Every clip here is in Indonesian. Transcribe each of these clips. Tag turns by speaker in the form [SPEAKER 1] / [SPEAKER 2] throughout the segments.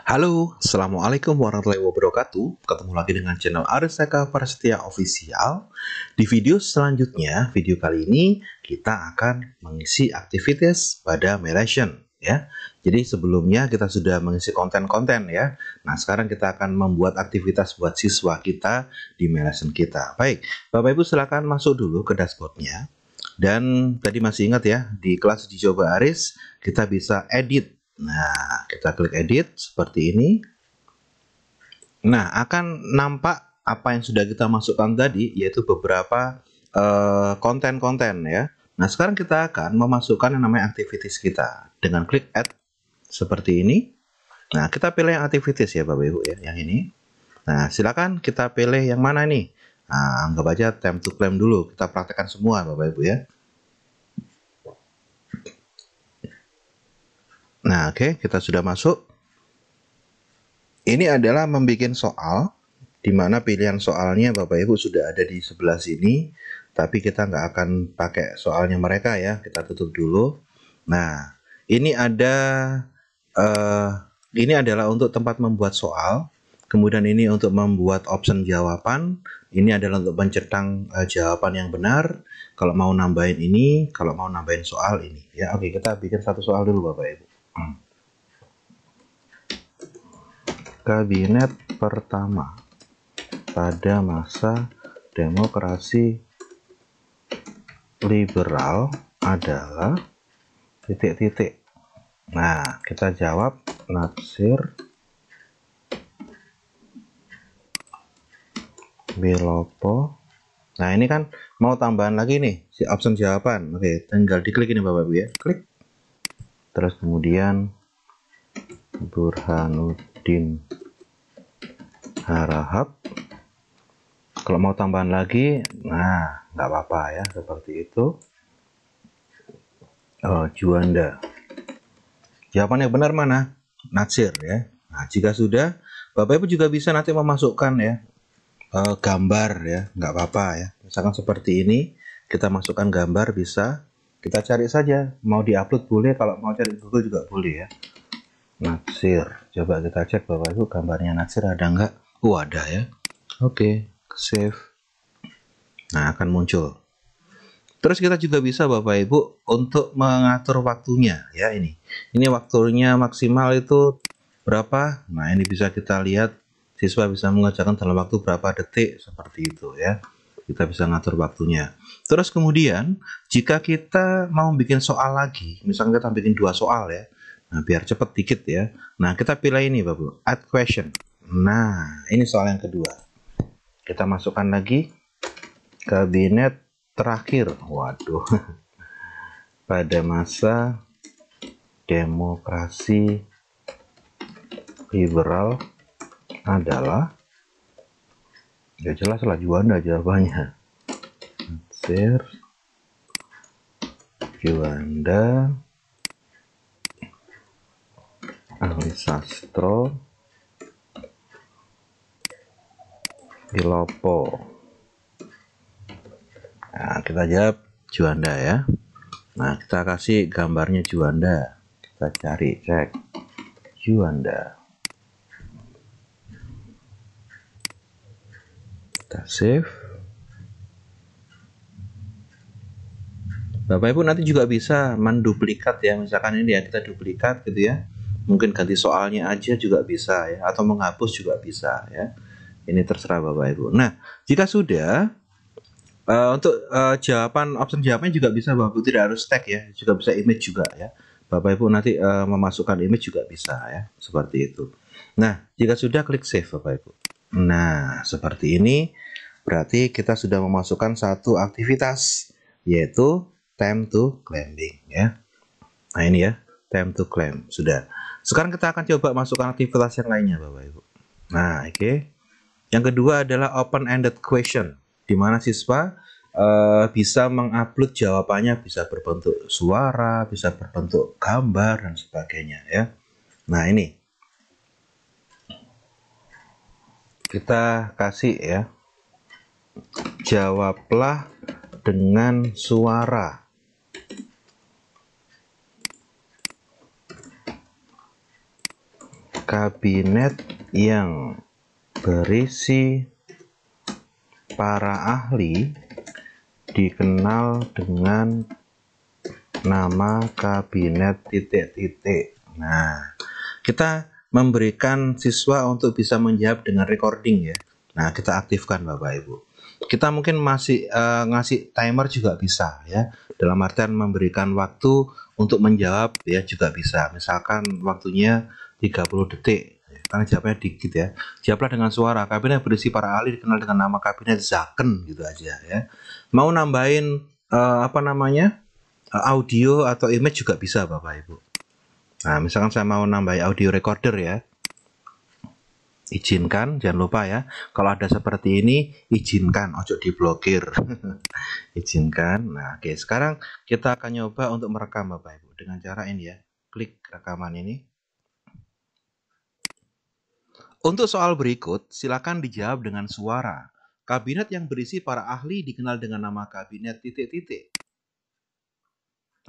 [SPEAKER 1] Halo, Assalamualaikum warahmatullahi wabarakatuh. Ketemu lagi dengan channel Aris Eka Prasetya Official. Di video selanjutnya, video kali ini kita akan mengisi aktivitas pada Malaysian ya. Jadi sebelumnya kita sudah mengisi konten-konten ya. Nah, sekarang kita akan membuat aktivitas buat siswa kita di Malaysian kita. Baik, Bapak Ibu silakan masuk dulu ke dashboardnya. Dan tadi masih ingat ya, di kelas uji coba Aris kita bisa edit. Nah, kita klik edit seperti ini. Nah, akan nampak apa yang sudah kita masukkan tadi, yaitu beberapa konten-konten ya. Nah, sekarang kita akan memasukkan yang namanya activities kita dengan klik add seperti ini. Nah, kita pilih yang activities ya Bapak Ibu ya, yang ini. Nah, silakan kita pilih yang mana nih. Nah, anggap aja time to claim dulu. Kita praktekkan semua Bapak Ibu ya. Nah, oke, kita sudah masuk. Ini adalah membuat soal, di mana pilihan soalnya Bapak Ibu sudah ada di sebelah sini, tapi kita nggak akan pakai soalnya mereka ya, kita tutup dulu. Nah, ini adalah untuk tempat membuat soal, kemudian ini untuk membuat option jawaban, ini adalah untuk mencentang jawaban yang benar. Kalau mau nambahin ini, kalau mau nambahin soal ini, ya oke, kita bikin satu soal dulu Bapak Ibu. Kabinet pertama pada masa demokrasi liberal adalah titik-titik. Nah, kita jawab Natsir Bilopo. Nah, ini kan mau tambahan lagi nih si option jawaban. Oke, tinggal diklik ini Bapak Ibu ya. Klik. Terus kemudian Burhanuddin Harahap. Kalau mau tambahan lagi, nah nggak apa-apa ya, seperti itu. Juanda. Jawaban yang benar mana? Natsir ya. Nah, jika sudah, Bapak Ibu juga bisa nanti memasukkan ya gambar ya, nggak apa-apa ya. Misalkan seperti ini, kita masukkan gambar bisa. Kita cari saja, mau diupload boleh, kalau mau cari Google juga boleh ya. Natsir, coba kita cek Bapak Ibu gambarnya Natsir ada nggak? Ada ya. Oke, save. Nah, akan muncul. Terus kita juga bisa Bapak Ibu untuk mengatur waktunya ya ini. Ini waktunya maksimal itu berapa? Nah, ini bisa kita lihat siswa bisa mengerjakan dalam waktu berapa detik seperti itu ya. Kita bisa ngatur waktunya. Terus kemudian jika kita mau bikin soal lagi, misalnya kita bikin 2 soal ya. Nah, biar cepet dikit ya. Nah, kita pilih ini Bapak Ibu, add question. Nah, ini soal yang kedua. Kita masukkan lagi kabinet terakhir. Waduh. Pada masa demokrasi liberal adalah, ya jelas lah Juanda jawabannya. Sir Juanda ahli sastro Bilopo. Nah, kita jawab Juanda ya. Nah, kita kasih gambarnya Juanda. Kita cari, cek Juanda. Kita save. Bapak Ibu nanti juga bisa menduplikat ya. Misalkan ini ya kita duplikat gitu ya. Mungkin ganti soalnya aja juga bisa ya. Atau menghapus juga bisa ya. Ini terserah Bapak Ibu. Nah, jika sudah, untuk jawaban, option jawabannya juga bisa Bapak Ibu, tidak harus tag ya. Juga bisa image juga ya. Bapak Ibu nanti memasukkan image juga bisa ya. Seperti itu. Nah, jika sudah klik save Bapak Ibu. Nah, seperti ini berarti kita sudah memasukkan satu aktivitas, yaitu time to claiming ya. Nah, ini ya, time to claim sudah. Sekarang kita akan coba masukkan aktivitas yang lainnya Bapak Ibu. Nah, oke. Yang kedua adalah open-ended question, di mana siswa bisa mengupload jawabannya, bisa berbentuk suara, bisa berbentuk gambar dan sebagainya ya. Nah, ini kita kasih ya, jawablah dengan suara. kabinet yang berisi para ahli dikenal dengan nama kabinet titik-titik. Nah, kita memberikan siswa untuk bisa menjawab dengan recording ya. Nah, kita aktifkan Bapak Ibu. Kita mungkin masih ngasih timer juga bisa ya. Dalam artian memberikan waktu untuk menjawab ya juga bisa. Misalkan waktunya 30 detik. Karena jawabnya dikit ya. Jawablah dengan suara. Kabinet berisi para ahli dikenal dengan nama kabinet Zaken gitu aja ya. Mau nambahin audio atau image juga bisa Bapak Ibu. Nah, misalkan saya mau nambah audio recorder ya. Izinkan, jangan lupa ya. Kalau ada seperti ini, izinkan, ojo diblokir. Izinkan. Nah, oke. Sekarang kita akan nyoba untuk merekam Bapak Ibu dengan cara ini ya. Klik rekaman ini. Untuk soal berikut, silakan dijawab dengan suara. Kabinet yang berisi para ahli dikenal dengan nama kabinet titik-titik.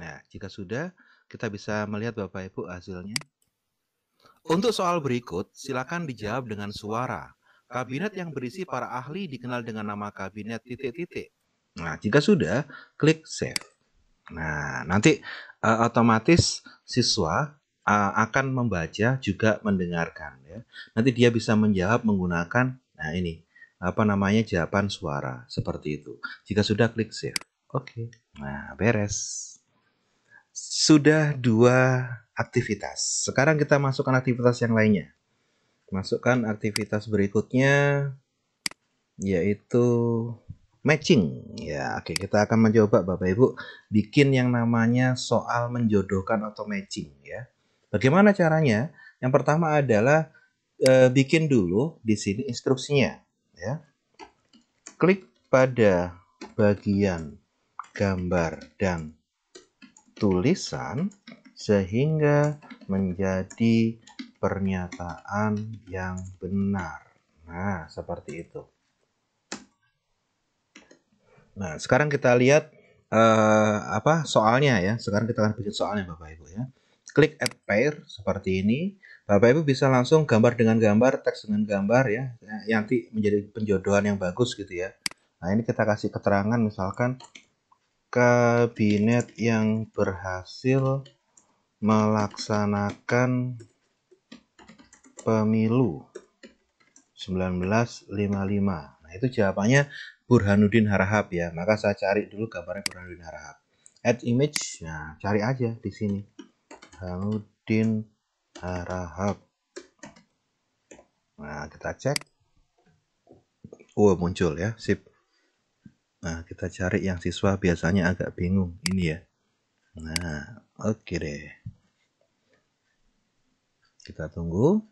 [SPEAKER 1] Nah, jika sudah, kita bisa melihat Bapak Ibu hasilnya. Untuk soal berikut, silakan dijawab dengan suara. Kabinet yang berisi para ahli dikenal dengan nama kabinet titik-titik. Nah, jika sudah, klik save. Nah, nanti otomatis siswa akan membaca juga mendengarkan ya. Nanti dia bisa menjawab menggunakan jawaban suara seperti itu. Jika sudah, klik save. Oke. Nah, beres. Sudah 2 aktivitas. Sekarang kita masukkan aktivitas yang lainnya. Masukkan aktivitas berikutnya yaitu matching. Ya, oke, kita akan mencoba Bapak Ibu bikin yang namanya soal menjodohkan atau matching ya. Bagaimana caranya? Yang pertama adalah bikin dulu di sini instruksinya ya. Klik pada bagian gambar dan tulisan sehingga menjadi pernyataan yang benar. Nah, seperti itu. Nah, sekarang kita lihat soalnya ya. Sekarang kita akan bikin soalnya Bapak Ibu ya. Klik add pair seperti ini. Bapak Ibu bisa langsung gambar dengan gambar, teks dengan gambar ya. Nanti menjadi penjodohan yang bagus gitu ya. Nah, ini kita kasih keterangan misalkan kabinet yang berhasil melaksanakan pemilu 1955. Nah, itu jawabannya Burhanuddin Harahap ya. Maka saya cari dulu gambarnya Burhanuddin Harahap. Add image. Nah, cari aja di sini. Burhanuddin Harahap. Nah, kita cek. Oh, muncul ya. Sip. Nah, kita cari yang siswa biasanya agak bingung. Ini ya. Nah, oke deh. Kita tunggu.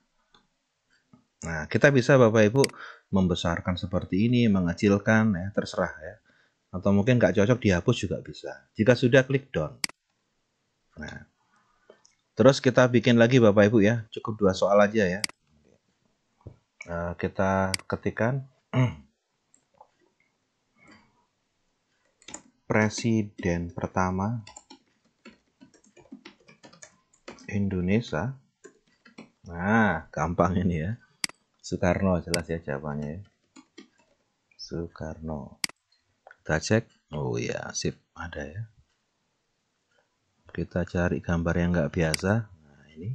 [SPEAKER 1] Nah, kita bisa Bapak Ibu membesarkan seperti ini, mengecilkan ya, terserah ya. Atau mungkin nggak cocok dihapus juga bisa. Jika sudah, klik done. Nah, terus kita bikin lagi Bapak Ibu ya, cukup 2 soal aja ya. Kita ketikkan Presiden pertama Indonesia. Nah, gampang ini ya. Soekarno jelas ya jawabannya ya. Soekarno. Kita cek. Oh ya, sip, ada ya. Kita cari gambar yang nggak biasa. Nah, ini.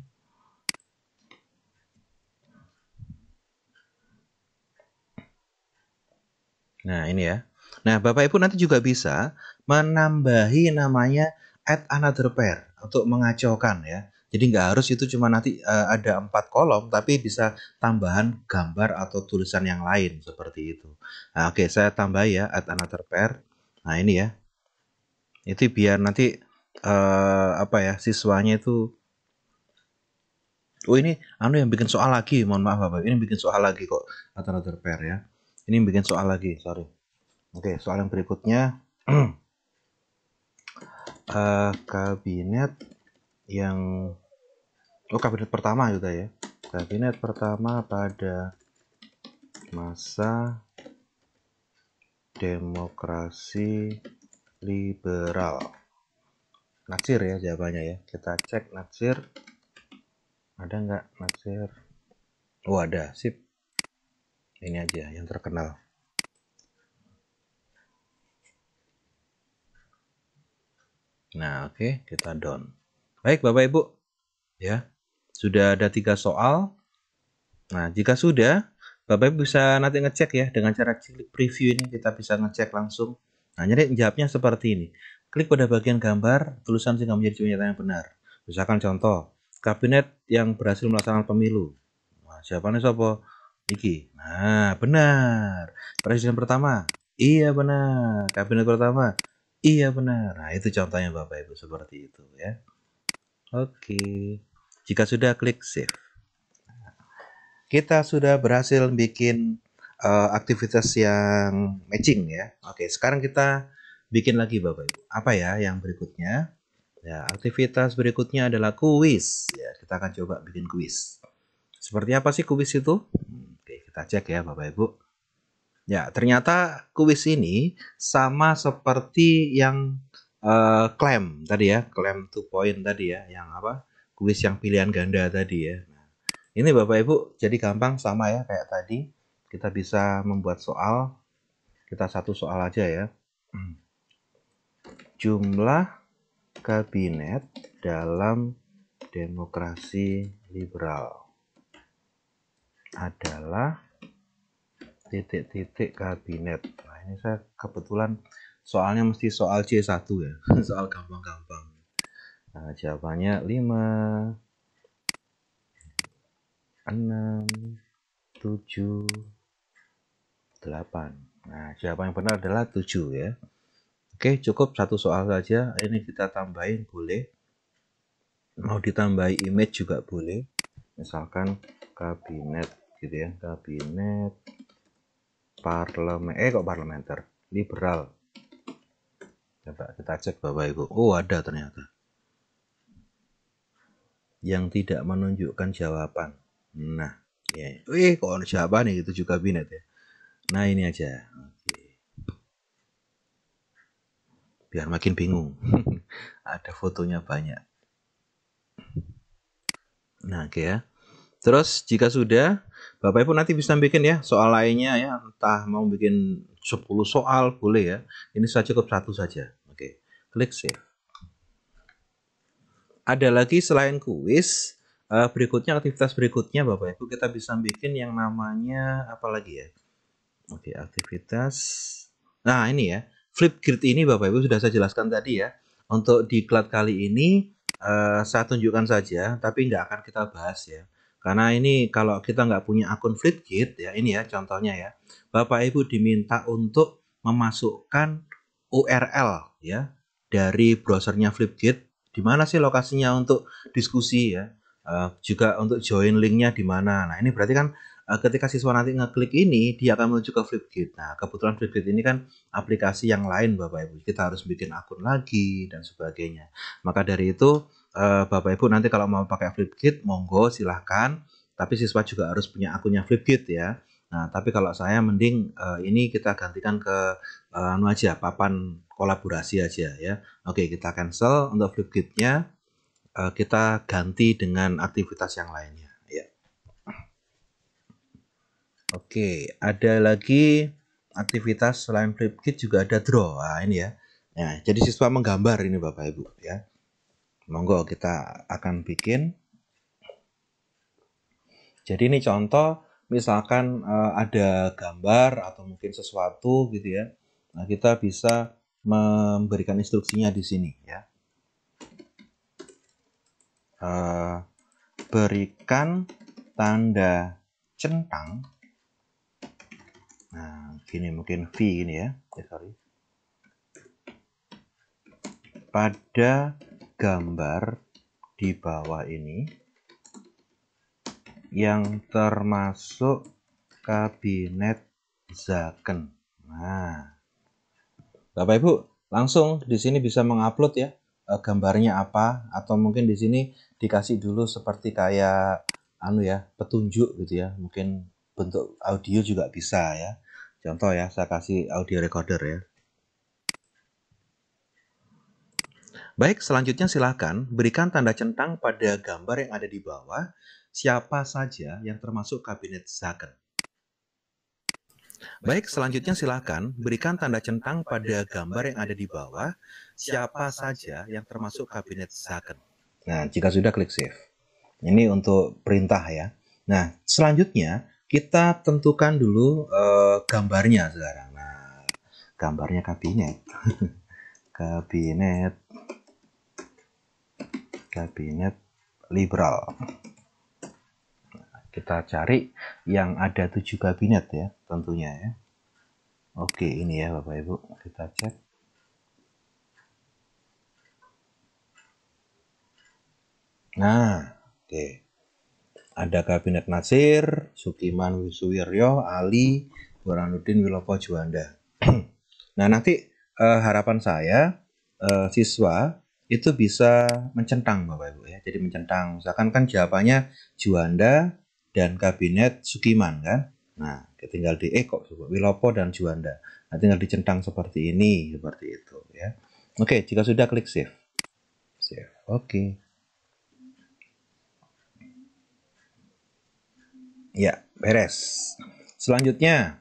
[SPEAKER 1] Nah, ini ya. Nah, Bapak Ibu nanti juga bisa menambahi namanya add another pair untuk mengacaukan ya. Jadi nggak harus itu cuma nanti ada 4 kolom, tapi bisa tambahan gambar atau tulisan yang lain seperti itu. Nah, oke, saya tambah ya add another pair. Nah, ini ya. Itu biar nanti siswanya itu. Oh, ini yang bikin soal lagi. Mohon maaf Bapak. Ini bikin soal lagi kok add another pair ya. Ini bikin soal lagi, sorry. Oke, soal yang berikutnya. Kabinet yang kabinet pertama juga ya. Kabinet pertama pada masa demokrasi liberal. Natsir ya jawabannya ya. Kita cek Natsir. Ada nggak Natsir? Oh, ada. Sip. Ini aja yang terkenal. Nah, oke, kita down. Baik, Bapak Ibu. Ya, sudah ada 3 soal. Nah, jika sudah, Bapak Ibu bisa nanti ngecek ya dengan cara klik preview ini, kita bisa ngecek langsung. Nah, jadi jawabnya seperti ini. Klik pada bagian gambar, tulisan sehingga menjadi pernyataan yang benar. Misalkan contoh, kabinet yang berhasil melaksanakan pemilu. Nah, jawabannya siapa? Iki. Nah, benar. Presiden pertama. Iya benar. Kabinet pertama. Iya benar. Nah, itu contohnya Bapak Ibu seperti itu ya. Oke. Jika sudah klik save. Kita sudah berhasil bikin aktivitas yang matching ya. Oke, sekarang kita bikin lagi Bapak Ibu. Apa ya yang berikutnya? Ya, aktivitas berikutnya adalah kuis. Ya, kita akan coba bikin kuis. Seperti apa sih kuis itu? Oke, kita cek ya Bapak Ibu. Ya, ternyata kuis ini sama seperti yang klaim tadi ya, klaim 2 point tadi ya, yang apa? Kuis yang pilihan ganda tadi ya. Nah, ini Bapak Ibu jadi gampang sama ya kayak tadi. Kita bisa membuat soal. Kita satu soal aja ya. Jumlah kabinet dalam demokrasi liberal adalah titik-titik kabinet. Nah, ini saya kebetulan soalnya mesti soal C1 ya. Soal gampang-gampang. Nah, jawabannya 5, 6, 7, 8. Nah, jawaban yang benar adalah 7 ya. Oke, cukup satu soal saja. Ini kita tambahin boleh. Mau ditambahi image juga boleh. Misalkan kabinet gitu ya. Kabinet parlementer liberal. Coba kita cek Bapak Ibu. Oh, ada ternyata. Yang tidak menunjukkan jawaban. Nah, ya. Kok ada jawaban nih itu juga kabinet ya. Nah, ini aja. Oke. Biar makin bingung. Ada fotonya banyak. Nah, oke ya. Terus jika sudah, Bapak Ibu nanti bisa bikin ya soal lainnya ya. Entah mau bikin 10 soal boleh ya. Ini saya cukup satu saja. Oke, klik save. Ada lagi selain kuis, berikutnya aktivitas berikutnya Bapak Ibu kita bisa bikin yang namanya apa lagi ya? Oke, aktivitas. Nah, ini ya. Flipgrid ini Bapak Ibu sudah saya jelaskan tadi ya. Untuk di diklat kali ini saya tunjukkan saja, tapi nggak akan kita bahas ya. Karena ini kalau kita nggak punya akun Flipgrid ya, ini ya contohnya ya. Bapak Ibu diminta untuk memasukkan URL ya dari browsernya Flipgrid. Di mana sih lokasinya untuk diskusi ya? Juga untuk join linknya di mana. Nah, ini berarti kan ketika siswa nanti ngeklik ini, dia akan menuju ke Flipgrid. Nah, kebetulan Flipgrid ini kan aplikasi yang lain Bapak Ibu. Kita harus bikin akun lagi dan sebagainya. Maka dari itu, Bapak Ibu nanti kalau mau pakai Flipgrid, monggo silahkan. Tapi siswa juga harus punya akunnya Flipgrid ya. Nah, tapi kalau saya mending ini kita gantikan ke aja, papan kolaborasi aja ya. Oke, kita cancel untuk Flipgrid-nya. Kita ganti dengan aktivitas yang lainnya. Ya. Oke, ada lagi aktivitas selain Flipgrid juga ada draw. Nah, ini ya. Nah, jadi siswa menggambar ini Bapak Ibu ya. Monggo kita akan bikin. Jadi ini contoh misalkan ada gambar atau mungkin sesuatu gitu ya. Nah, kita bisa memberikan instruksinya di sini ya. Berikan tanda centang. Nah, gini mungkin V gini ya. Sorry. Pada gambar di bawah ini yang termasuk kabinet Zaken. Nah, Bapak Ibu langsung di sini bisa mengupload ya gambarnya apa, atau mungkin di sini dikasih dulu seperti kayak petunjuk gitu ya. Mungkin bentuk audio juga bisa ya. Contoh ya, saya kasih audio recorder ya. Baik, selanjutnya silakan berikan tanda centang pada gambar yang ada di bawah siapa saja yang termasuk kabinet Zaken. Baik, selanjutnya silakan berikan tanda centang pada gambar yang ada di bawah, siapa saja yang termasuk kabinet Zaken. Nah, jika sudah klik save. Ini untuk perintah ya. Nah, selanjutnya kita tentukan dulu gambarnya sekarang. Nah, gambarnya kabinet. kabinet liberal. Kita cari yang ada 7 kabinet ya, tentunya ya. Oke, ini ya Bapak Ibu, kita cek. Nah, oke. Ada kabinet Natsir, Sukiman Wisuwiryo, Ali, Burhanuddin Wilopo Juanda. Nah, nanti harapan saya siswa itu bisa mencentang Bapak Ibu ya. Jadi mencentang, misalkan kan jawabannya Juanda dan kabinet Sukiman kan. Nah, tinggal di kok Wilopo dan Juanda. Nah, tinggal dicentang seperti ini, seperti itu ya. Oke, jika sudah klik save. Save. Oke. Ya, beres. Selanjutnya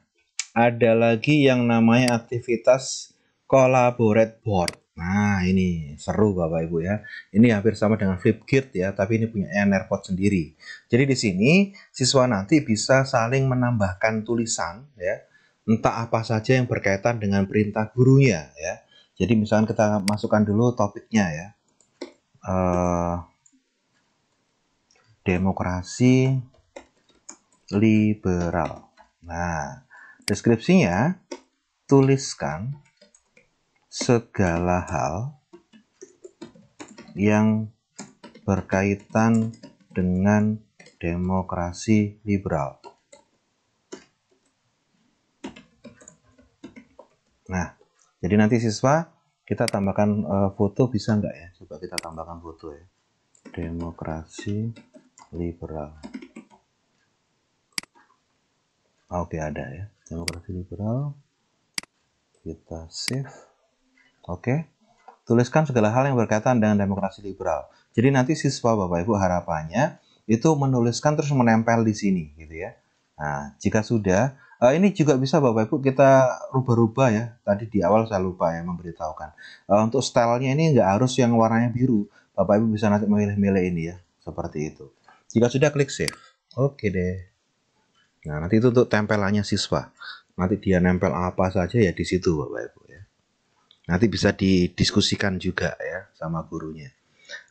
[SPEAKER 1] ada lagi yang namanya aktivitas collaborate board. Nah, ini seru Bapak Ibu ya. Ini hampir sama dengan Flipgrid ya, tapi ini punya Enerpod sendiri. Jadi di sini siswa nanti bisa saling menambahkan tulisan ya, entah apa saja yang berkaitan dengan perintah gurunya ya. Jadi misalkan kita masukkan dulu topiknya ya. Demokrasi liberal. Nah, deskripsinya tuliskan segala hal yang berkaitan dengan demokrasi liberal. Nah, jadi nanti siswa kita tambahkan foto bisa nggak ya? Coba kita tambahkan foto ya. Demokrasi liberal. Oke, ada ya. Demokrasi liberal. Kita save. Oke. Tuliskan segala hal yang berkaitan dengan demokrasi liberal. Jadi nanti siswa Bapak Ibu harapannya itu menuliskan terus menempel di sini gitu ya. Nah, jika sudah, ini juga bisa Bapak Ibu kita rubah-rubah ya. Tadi di awal saya lupa ya memberitahukan. Untuk stylenya ini nggak harus yang warnanya biru. Bapak Ibu bisa nanti memilih-milih ini ya, seperti itu. Jika sudah klik save. Oke deh. Nah, nanti itu untuk tempelannya siswa. Nanti dia nempel apa saja ya di situ Bapak Ibu ya. Nanti bisa didiskusikan juga ya sama gurunya.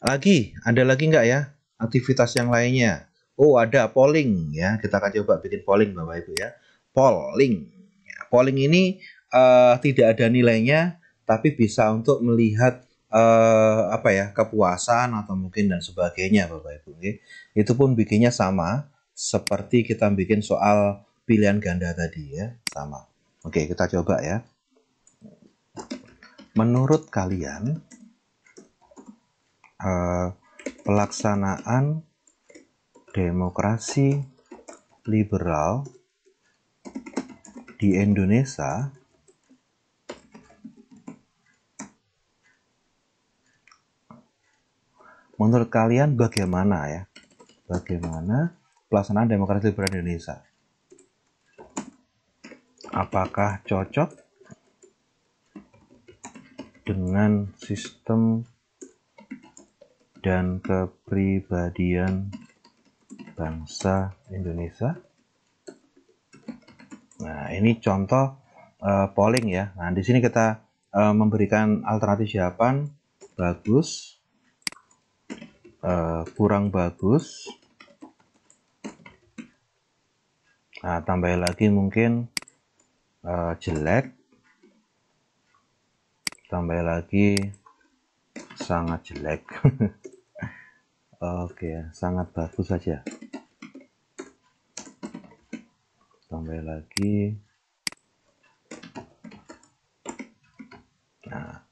[SPEAKER 1] Ada lagi nggak ya aktivitas yang lainnya? Oh, ada polling ya. Kita akan coba bikin polling Bapak Ibu ya. Polling. Polling ini tidak ada nilainya, tapi bisa untuk melihat apa ya, kepuasan atau mungkin dan sebagainya Bapak Ibu. Itu pun bikinnya sama seperti kita bikin soal pilihan ganda tadi ya, sama. Oke, kita coba ya. Menurut kalian pelaksanaan demokrasi liberal di Indonesia menurut kalian bagaimana ya? Bagaimana pelaksanaan demokrasi liberal di Indonesia? Apakah cocok dengan sistem dan kepribadian bangsa Indonesia? Nah, ini contoh polling ya. Nah, di sini kita memberikan alternatif jawaban bagus, kurang bagus. Nah, tambah lagi mungkin jelek, tambah lagi sangat jelek. Oke, sangat bagus saja. Tambah lagi. Nah,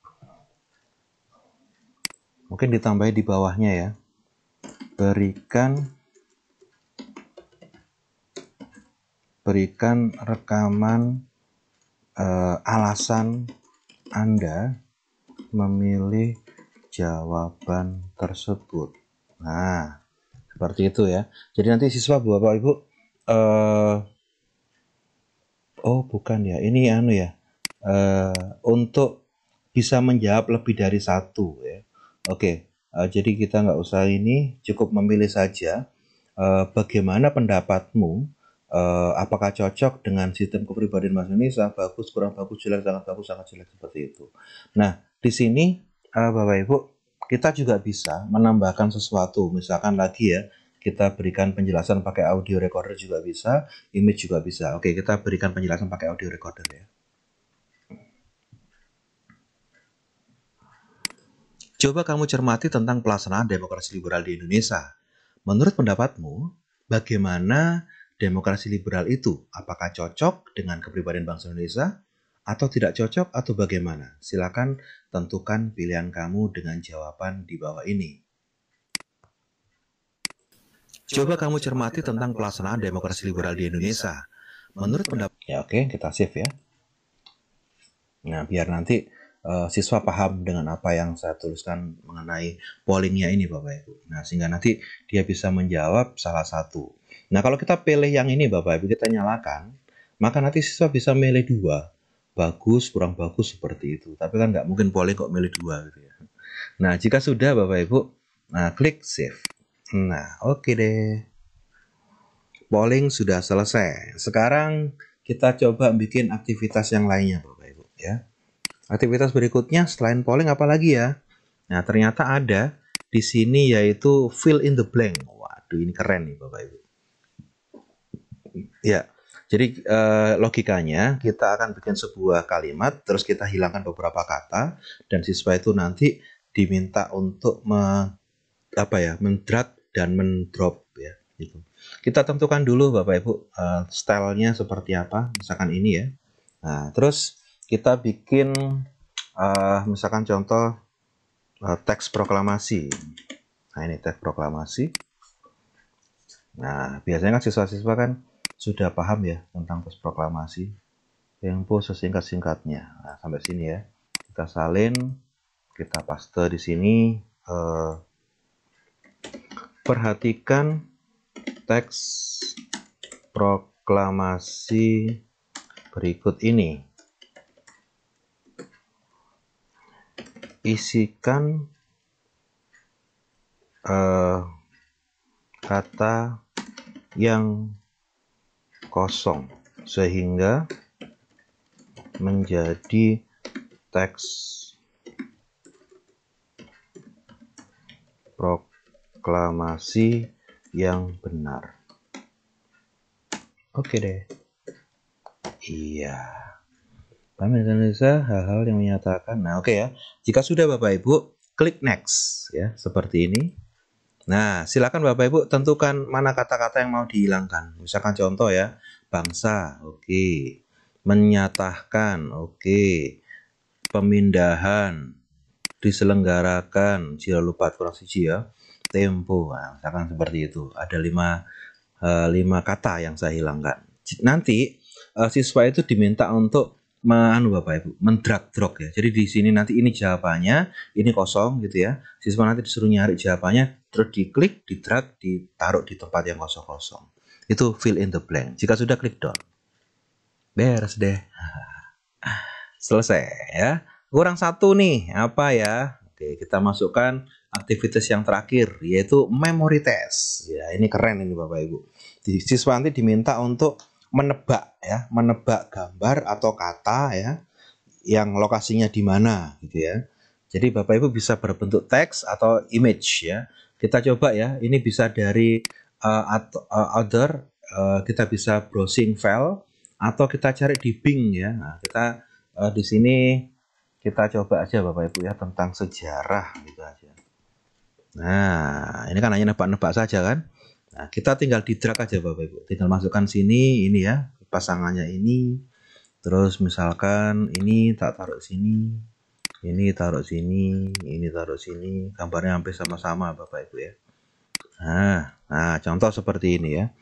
[SPEAKER 1] mungkin ditambah di bawahnya ya. Berikan rekaman alasan Anda memilih jawaban tersebut. Nah, Seperti itu ya. Jadi nanti siswa Bapak Ibu oh bukan ya, ini anu ya. Untuk bisa menjawab lebih dari satu ya. Oke, jadi kita nggak usah ini, cukup memilih saja. Bagaimana pendapatmu? Apakah cocok dengan sistem kepribadian Mas Indonesia? Bagus, kurang bagus, jelek, sangat jelek seperti itu. Nah, di sini Bapak Ibu, kita juga bisa menambahkan sesuatu. Misalkan lagi ya, kita berikan penjelasan pakai audio recorder juga bisa, image juga bisa. Oke, kita berikan penjelasan pakai audio recorder ya. Coba kamu cermati tentang pelaksanaan demokrasi liberal di Indonesia. Menurut pendapatmu, bagaimana demokrasi liberal itu? Apakah cocok dengan kepribadian bangsa Indonesia? Atau tidak cocok atau bagaimana? Silakan tentukan pilihan kamu dengan jawaban di bawah ini. Coba kamu cermati tentang pelaksanaan demokrasi liberal di Indonesia. Menurut pendapat... Ya oke, kita save ya. Nah, biar nanti siswa paham dengan apa yang saya tuliskan mengenai pollingnya ini Bapak Ibu. Nah, sehingga nanti dia bisa menjawab salah satu. Nah, kalau kita pilih yang ini Bapak Ibu, kita nyalakan, maka nanti siswa bisa milih dua. Bagus, kurang bagus seperti itu. Tapi kan nggak mungkin polling kok milih dua gitu ya. Nah, jika sudah Bapak Ibu, nah klik save. Nah, oke deh. Polling sudah selesai. Sekarang kita coba bikin aktivitas yang lainnya Bapak Ibu ya. Aktivitas berikutnya selain polling apa lagi ya? Nah, ternyata ada di sini yaitu fill in the blank. Waduh, ini keren nih Bapak Ibu. Ya, jadi logikanya kita akan bikin sebuah kalimat, terus kita hilangkan beberapa kata, dan siswa itu nanti diminta untuk mendrag dan mendrop ya. Gitu. Kita tentukan dulu Bapak Ibu stylenya seperti apa, misalkan ini ya. Nah, terus kita bikin misalkan contoh teks proklamasi. Nah, ini teks proklamasi. Nah, biasanya kan siswa-siswa kan sudah paham ya tentang teks proklamasi. Tempo sesingkat-singkatnya. Nah, sampai sini ya. Kita salin, kita paste di sini. Perhatikan teks proklamasi berikut ini. Isikan kata yang kosong sehingga menjadi teks proklamasi yang benar. Oke deh. Iya. Paham Indonesia hal-hal yang menyatakan. Nah, oke ya. Jika sudah Bapak Ibu, klik next ya, seperti ini. Nah, silakan Bapak Ibu tentukan mana kata-kata yang mau dihilangkan. Misalkan contoh ya, bangsa, oke. Menyatakan, oke. Pemindahan, diselenggarakan, jika lupa kurang siji ya. Tempo, nah, misalkan seperti itu. Ada 5 kata yang saya hilangkan. Nanti siswa itu diminta untuk Bapak Ibu, mendrag-drag ya. Jadi di sini nanti ini jawabannya, ini kosong gitu ya. Siswa nanti disuruh nyari jawabannya, terus diklik, didrag, ditaruh di tempat yang kosong-kosong. Itu fill in the blank. Jika sudah klik done. Beres deh. Selesai ya. Kurang satu nih, apa ya? Oke, kita masukkan aktivitas yang terakhir, yaitu memory test. Ya, ini keren ini Bapak Ibu. Siswa nanti diminta untuk menebak ya, menebak gambar atau kata ya, yang lokasinya di mana gitu ya. Jadi Bapak Ibu bisa berbentuk teks atau image ya. Kita coba ya, ini bisa dari other, kita bisa browsing file atau kita cari di Bing ya. Nah, kita di sini kita coba aja Bapak Ibu ya tentang sejarah gitu aja. Nah, ini kan hanya nebak-nebak saja kan. Nah, kita tinggal di drag aja Bapak Ibu. Tinggal masukkan sini, ini ya, pasangannya ini. Terus misalkan ini tak taruh sini, ini taruh sini, ini taruh sini. Gambarnya hampir sama-sama Bapak Ibu ya. Nah, contoh seperti ini ya.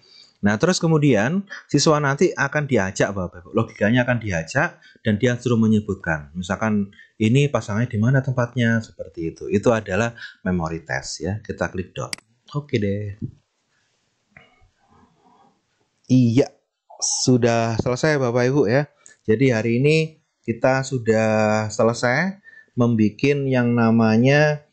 [SPEAKER 1] Nah, terus kemudian siswa nanti akan diajak Bapak Ibu. Logikanya akan diajak dan dia suruh menyebutkan. Misalkan ini pasangannya di mana tempatnya, seperti itu. Itu adalah memory test ya. Kita klik done. Oke deh. Iya, sudah selesai Bapak Ibu ya. Jadi hari ini kita sudah selesai membuat yang namanya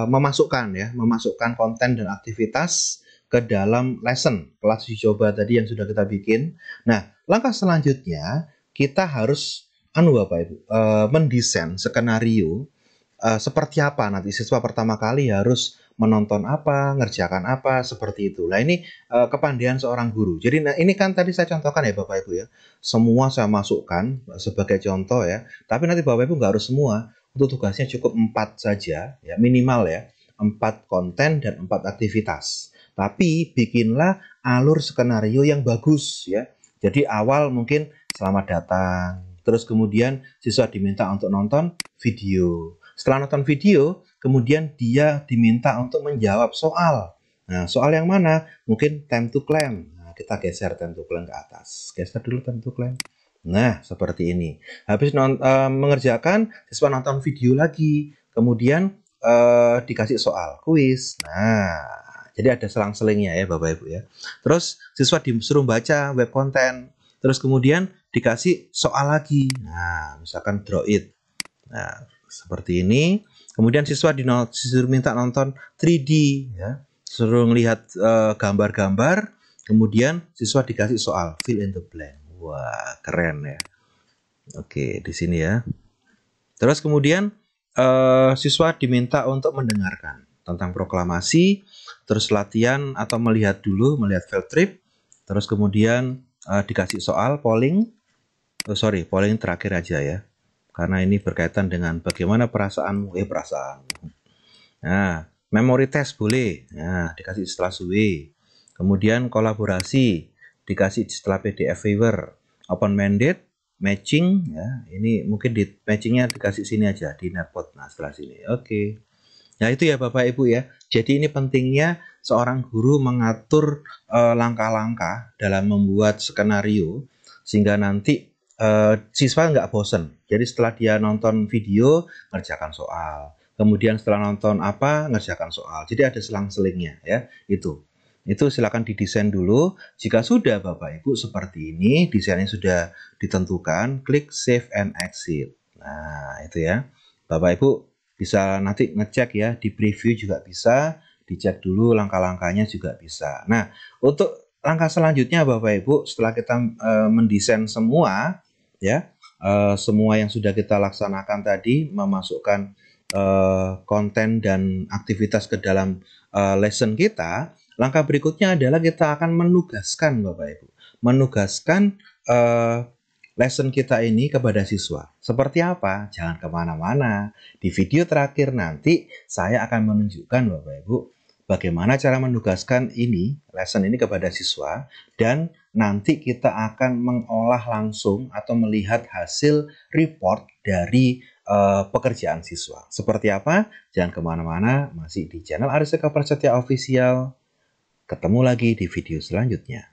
[SPEAKER 1] memasukkan konten dan aktivitas ke dalam lesson kelas uji coba tadi yang sudah kita bikin. Nah, langkah selanjutnya kita harus Bapak Ibu mendesain skenario seperti apa nanti siswa pertama kali harus menonton apa, ngerjakan apa, seperti itu. Nah ini kepandaian seorang guru. Jadi nah, ini kan tadi saya contohkan ya Bapak Ibu ya. Semua saya masukkan sebagai contoh ya. Tapi nanti Bapak Ibu nggak harus semua. Untuk tugasnya cukup 4 saja, ya minimal ya. 4 konten dan 4 aktivitas. Tapi bikinlah alur skenario yang bagus ya. Jadi awal mungkin selamat datang. Terus kemudian siswa diminta untuk nonton video. Setelah nonton video, kemudian dia diminta untuk menjawab soal. Nah, soal yang mana? Mungkin time to claim. Nah, kita geser time to claim ke atas. Geser dulu time to claim. Nah, seperti ini. Habis mengerjakan, siswa nonton video lagi. Kemudian dikasih soal, kuis. Nah, jadi ada selang-selingnya ya Bapak Ibu ya. Terus siswa disuruh baca web content. Terus kemudian dikasih soal lagi. Nah, misalkan draw it. Nah, seperti ini. Kemudian siswa disuruh minta nonton 3D ya. Suruh melihat gambar-gambar, kemudian siswa dikasih soal fill in the blank. Wah, keren ya. Oke, di sini ya. Terus kemudian siswa diminta untuk mendengarkan tentang proklamasi, terus latihan atau melihat field trip, terus kemudian dikasih soal polling. Polling terakhir aja ya. Karena ini berkaitan dengan bagaimana perasaanmu, perasaan. Nah, memory test boleh. Nah, dikasih setelah SUE. Kemudian kolaborasi dikasih setelah PDF waiver. Open mandate, matching ya. Ini mungkin di matchingnya dikasih sini aja di netpot. Nah, setelah sini. Oke. Nah, itu ya Bapak Ibu ya. Jadi ini pentingnya seorang guru mengatur langkah-langkah dalam membuat skenario sehingga nanti siswa nggak bosen. Jadi setelah dia nonton video, ngerjakan soal. Kemudian setelah nonton apa, ngerjakan soal. Jadi ada selang-selingnya ya. Itu silakan didesain dulu. Jika sudah Bapak Ibu seperti ini, desainnya sudah ditentukan, klik save and exit. Nah, itu ya. Bapak Ibu bisa nanti ngecek ya, di preview juga bisa, dicek dulu langkah-langkahnya juga bisa. Nah, untuk langkah selanjutnya Bapak Ibu, setelah kita mendesain semua ya, semua yang sudah kita laksanakan tadi, memasukkan konten dan aktivitas ke dalam lesson kita, langkah berikutnya adalah kita akan menugaskan Bapak Ibu, menugaskan lesson kita ini kepada siswa. Seperti apa? Jangan kemana-mana. Di video terakhir nanti saya akan menunjukkan Bapak Ibu bagaimana cara menugaskan lesson ini kepada siswa, dan nanti kita akan mengolah langsung atau melihat hasil report dari pekerjaan siswa. Seperti apa? Jangan kemana-mana, masih di channel Aris Eka Prasetya Official. Ketemu lagi di video selanjutnya.